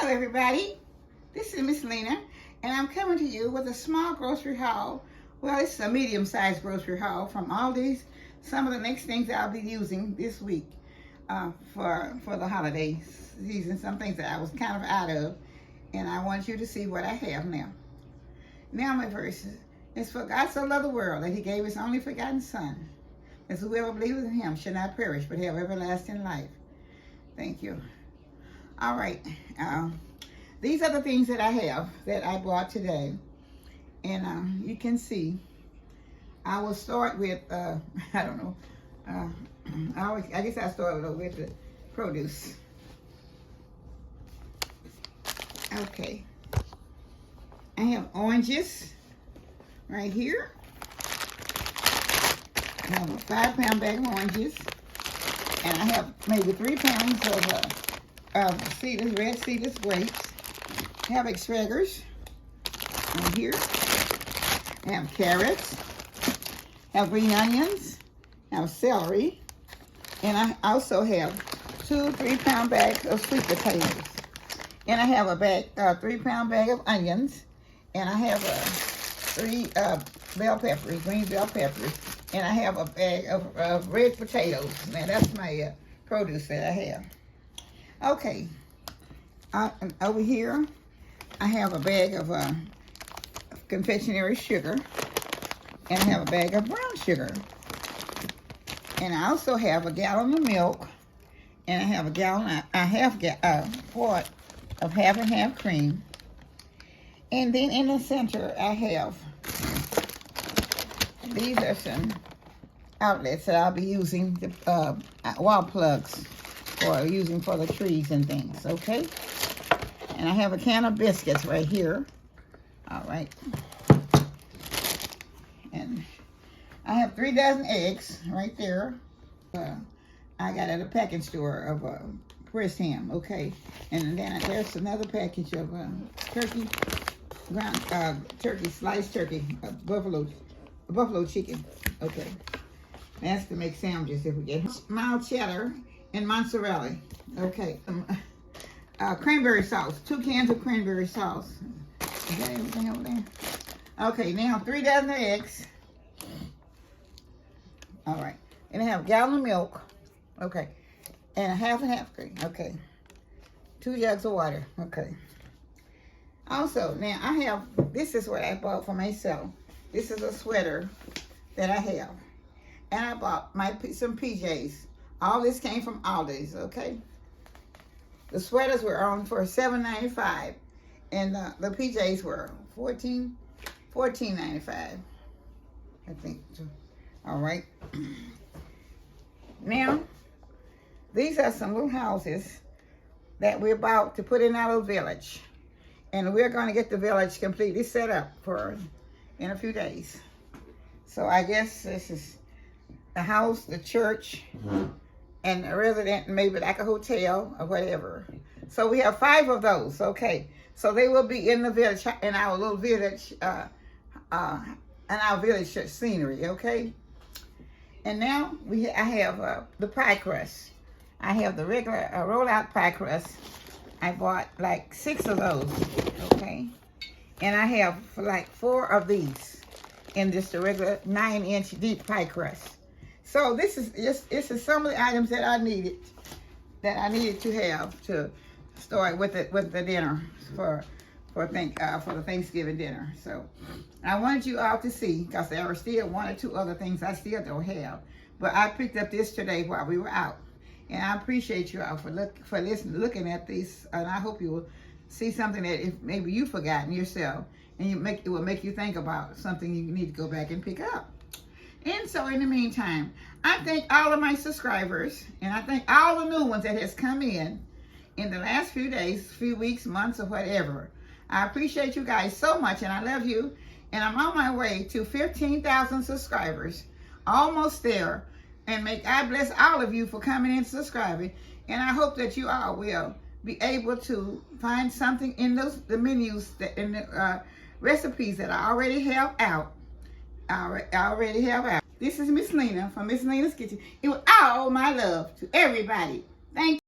Hello everybody, this is Miss Lena, and I'm coming to you with a small grocery haul. Well, it's a medium-sized grocery haul from Aldi's. Some of the next things I'll be using this week for the holiday season. Some things that I was kind of out of, and I want you to see what I have now. Now my verse is, for God so loved the world that he gave his only forgotten son, that whoever believes in him shall not perish but have everlasting life. Thank you. All right, these are the things that I have that I bought today, and you can see. I will start with I don't know. I guess I'll start with the produce. Okay, I have oranges right here. I have a 5-pound bag of oranges, and I have maybe 3 pounds of red seedless grapes. I have asparagus right here. I have carrots. I have green onions. I have celery. And I also have 2 3-pound bags of sweet potatoes. And I have a 3-pound bag of onions. And I have 3 bell peppers, green bell peppers. And I have a bag of red potatoes. Now that's my produce that I have. Okay, over here, I have a bag of confectionery sugar, and I have a bag of brown sugar. And I also have a gallon of milk, and I have a quart of half and half cream. And then in the center, I have, these are some outlets that I'll be using, the wall plugs. Or using for the trees and things, okay? And I have a can of biscuits right here. All right. And I have 3 dozen eggs right there. I got at a package store of pressed ham, okay? And then there's another package of turkey, sliced turkey, buffalo chicken, okay? That's to make sandwiches if we get mild cheddar and mozzarella. Okay. Cranberry sauce. 2 cans of cranberry sauce. Is that everything over there? Okay, now 3 dozen eggs. All right. And I have a gallon of milk. Okay. And a half and half cream. Okay. 2 jugs of water. Okay. Also, now I have, this is what I bought for myself. This is a sweater that I have. And I bought some PJs. All this came from Aldi's, okay? The sweaters were on for $7.95, and the PJs were $14.95, I think. All right. Now, these are some little houses that we're about to put in our little village, and we're going to get the village completely set up in a few days. So I guess this is the house, the church, and a resident, maybe like a hotel or whatever. So we have 5 of those, okay? So they will be in the village, in our little village, in our village scenery, okay? And now I have the pie crust. I have the regular roll-out pie crust. I bought like 6 of those, okay? And I have like 4 of these in just the regular 9-inch deep pie crust. So this is some of the items that I needed to have to start with the dinner for the Thanksgiving dinner. So I wanted you all to see, because there are still 1 or 2 other things I still don't have, but I picked up this today while we were out, and I appreciate you all for looking at these, and I hope you will see something that if maybe you've forgotten yourself, and it will make you think about something you need to go back and pick up. And so in the meantime, I thank all of my subscribers, and I thank all the new ones that has come in the last few days, few weeks, months, or whatever. I appreciate you guys so much, and I love you. And I'm on my way to 15,000 subscribers, almost there. And may God bless all of you for coming in and subscribing. And I hope that you all will be able to find something in the menus, in the recipes that I already have out. I already have out. This is Miss Lena from Miss Lena's Kitchen. It was all my love to everybody. Thank you.